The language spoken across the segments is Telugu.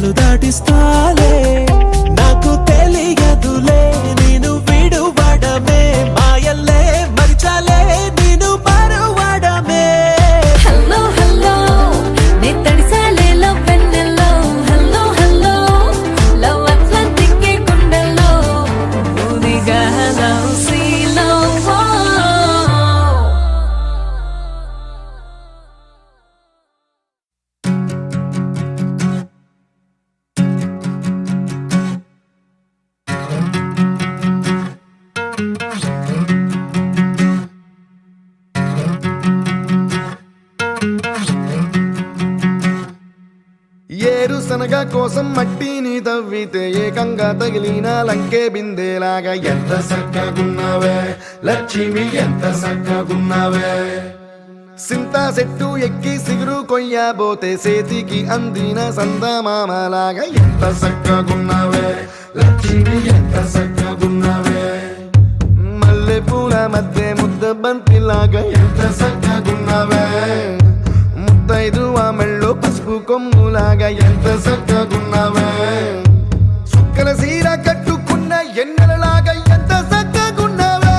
గడపలు దాటిస్తాలే నాకు తెలియదులే నేను విడువడమే మాయల్లే మరిచాలే నేను మరువడమే హలో హలో నే తడిసాలే లవ్ వెన్నెల్లో హలో హలో లవ్ అట్లాంటిక్ గుండెల్లో నువ్వుగా లవ్ సీలో ఏరుశనగ కోసం మట్టిని తవ్వితే ఏకంగా తగిలిన లంకే బిందేలాగా ఎంత సక్కగున్నావే లక్ష్మి ఎంత సక్కగున్నావే సింతా చెట్టు ఎక్కి సిగురు కొయ్యబోతే చేతికి అందిన సందమామలాగా ఎంత సక్కగున్నావే లక్ష్మి ఎంత సక్కగున్నావే మల్లె పూల మధ్య ముద్ద బంతిలాగా ఎంత సక్కగున్నావే ముత్తైదు మెళ్ళో పసుపు కొమ్ములాగా ఎంత సక్కగున్నావే సుక్కల సీర కట్టుకున్న ఎన్నెలలాగా ఎంత సక్కగున్నావే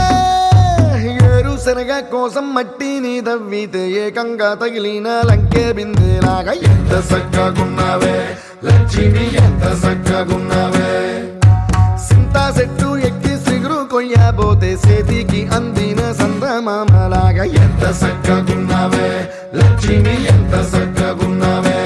ఏరుశనగ కోసం మట్టిని తవ్వితే ఏకంగా తగిలిన లంకే బిందేలాగా ఎంత సక్కగున్నావే లక్ష్మి ఎంత సక్కగున్నావే సింతా చెట్టు ఎక్కి సిగురు కొయ్యబోతే చేతికి అందిన సందమామలాగా ఎంత సక్కగున్నావే లక్ష్మి ఎంత సక్కగున్నావే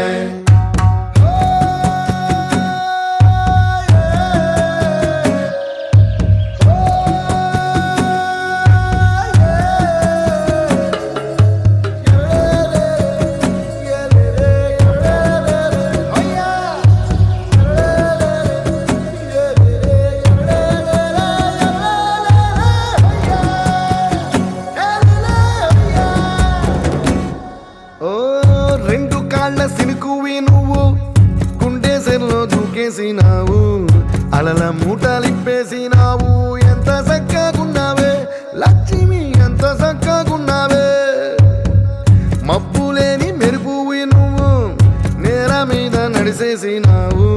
రెండు కాళ్ళ సినుకువి నువ్వు గుండెసెల్లో దూకేసినావు అలల మూటలిప్పేసినావు ఎంత సక్కగున్నావే లక్ష్మి ఎంత సక్కగున్నావే మబ్బులేని మెరుపువి నువ్వు నేల మీద నడిసేసినావు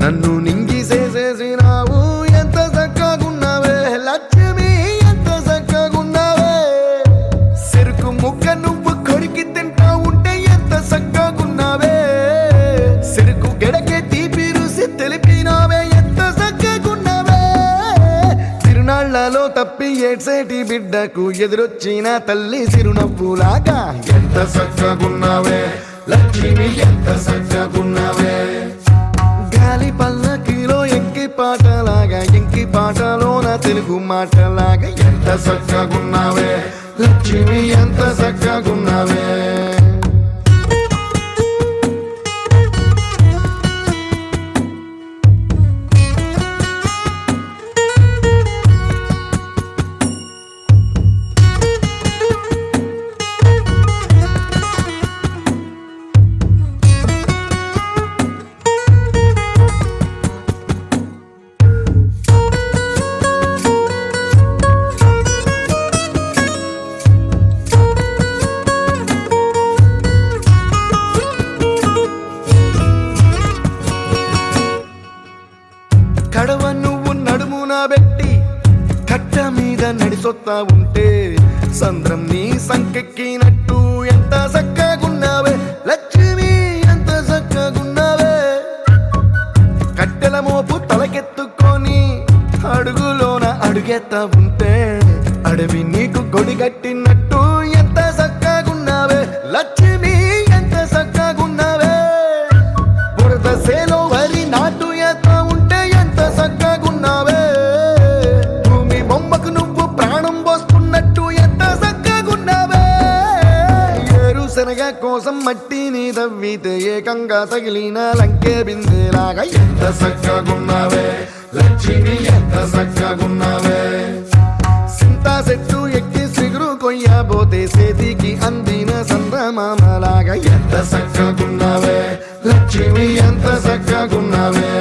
నన్ను నింగిసేసేసినావు ఎంత సక్కగున్నావే లక్ష్మి ఎంత సక్కగున్నావే చెరుకు ముక్క నువ్వు కొరికి తింటా ఉంటే ఎంత సక్కగున్నావే చెరుకు గెడకే తీపి రుసి తెలిపినావే ఎంత సక్కగున్నావే తిరునాళ్లలో తప్పి ఏడ్సేటి బిడ్డకు ఎదురొచ్చిన తల్లి చిరునవ్వులాగా ఎంత సక్కగున్నావే లక్ష్మి ఎంత సక్కగున్నావే గాలి పల్లకిలో ఎంకి పాటలాగా ఎంకి పాటలోన తెలుగు మాటలాగా ఎంత సక్కగున్నావే లక్ష్మి ఎంత సక్కగున్నావే కడవ నువ్వు నడుమున పెట్టి కట్ట మీద నడిసొత్తా ఉంటే సంద్రం నీ సంకెక్కినట్టు ఎంత సక్కగున్నావే లక్ష్మి ఎంత సక్కగున్నావే కట్టెల మోపు తలకెత్తుకొని అడుగులోన అడుగెత్తా ఉంటే అడవి నీకు గొడిగట్టినట్టు ఎంత సక్కగున్నావే లక్ష్మి ఎంత సక్కగున్నావే బురద సేలో వరి నాటు ఎత్తా ఉంటే ఎంత సక్కగున్నావే భూమి బొమ్మకు నువ్వు ప్రాణం పోస్తున్నట్టు ఎంత సక్కగున్నావే ఏరుశనగ కోసం మట్టిని తవ్వితే ఏకంగా తగిలిన లంకే బిందేలాగా ఎంత సక్కగున్నావే లక్ష్మి ఎంత సక్కగున్నావే సింతా చెట్టు ఎక్కి సిగురు కొయ్యబోతే చేతికి అందిన సందమామలాగా ఎంత సక్కగున్నావే లక్ష్మి ఎంత సక్కగున్నావే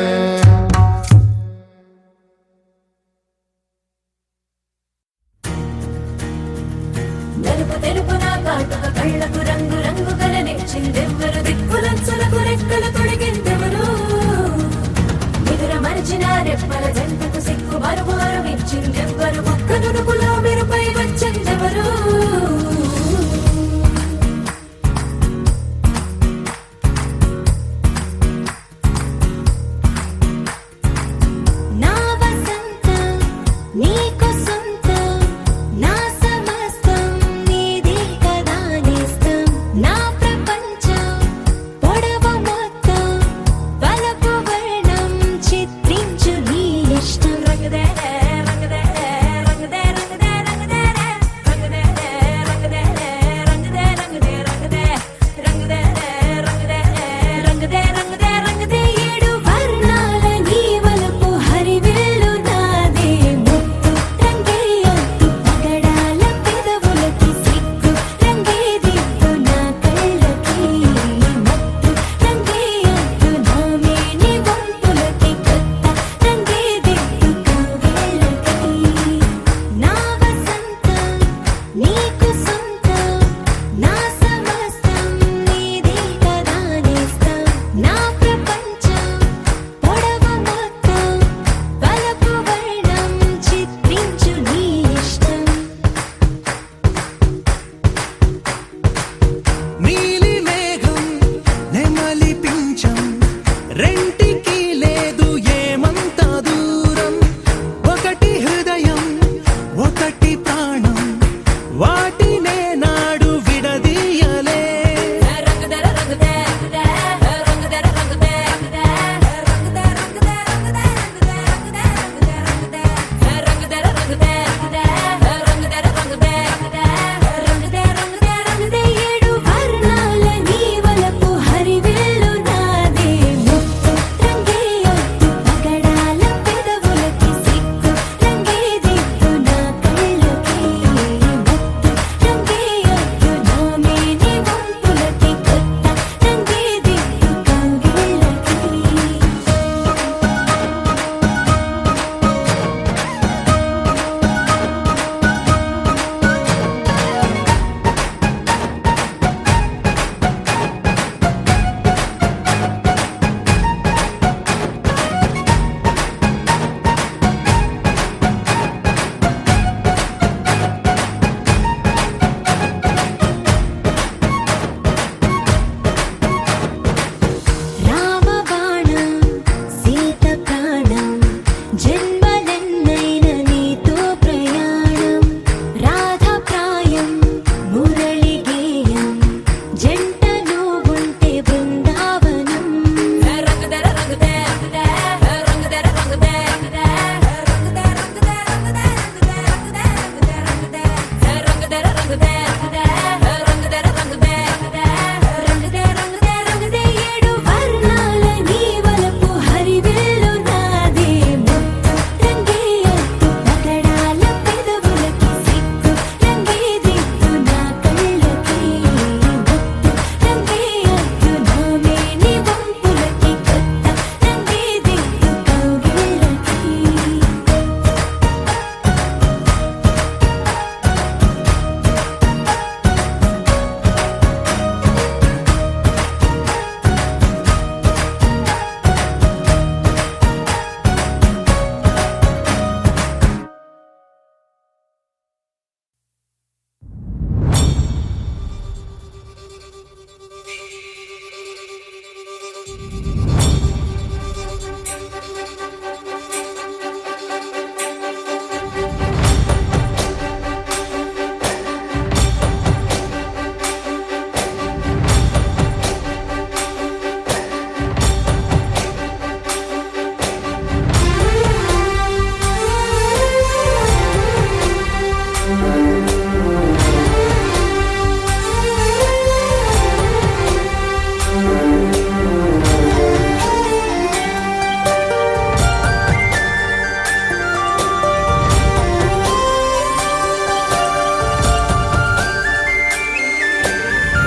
నలుపు తెలుపు నా కాటుక కళ్ళకు రంగు రంగు కలనిచ్చిందెవ్వరు దిక్కులంచులకు రెక్కలు తొడిగిందెవరు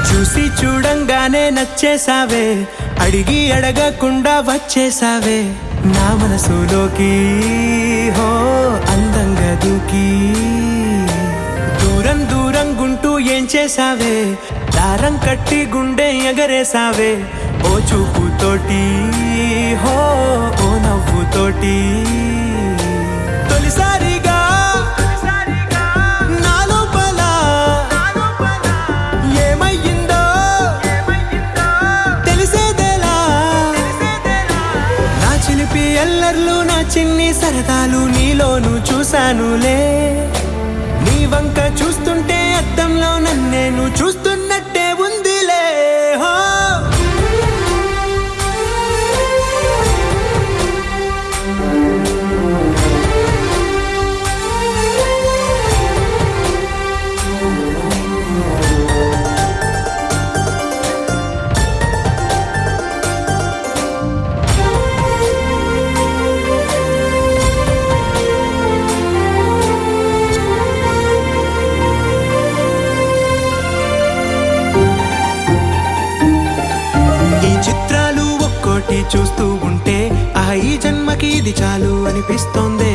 చూసి చూడంగానే నచ్చేసావే, అడిగి అడగకుండా వచ్చేసావే నా మనసులోకి, హో అందంగా దూకి. దూరం దూరం గుంటూ ఏం చేసావే, దారం కట్టి గుండె ఎగరేసావే ఓ చూపుతోటి, హో ఓ నవ్వుతోటి. తొలిసారిగా నా లోపల ఏమయ్యిందో తెలిసేదేలా. నా చిలిపి ఎల్లర్లు, నా చిన్ని సరదాలు నీలోను చూశానులే. నీ వంక చూస్తుంటే అద్దంలో నన్నేను చూస్తున్నట్టే ఉందిలే. హో చూస్తూ ఉంటే ఈ జన్మకి ఇది చాలు అనిపిస్తోంది.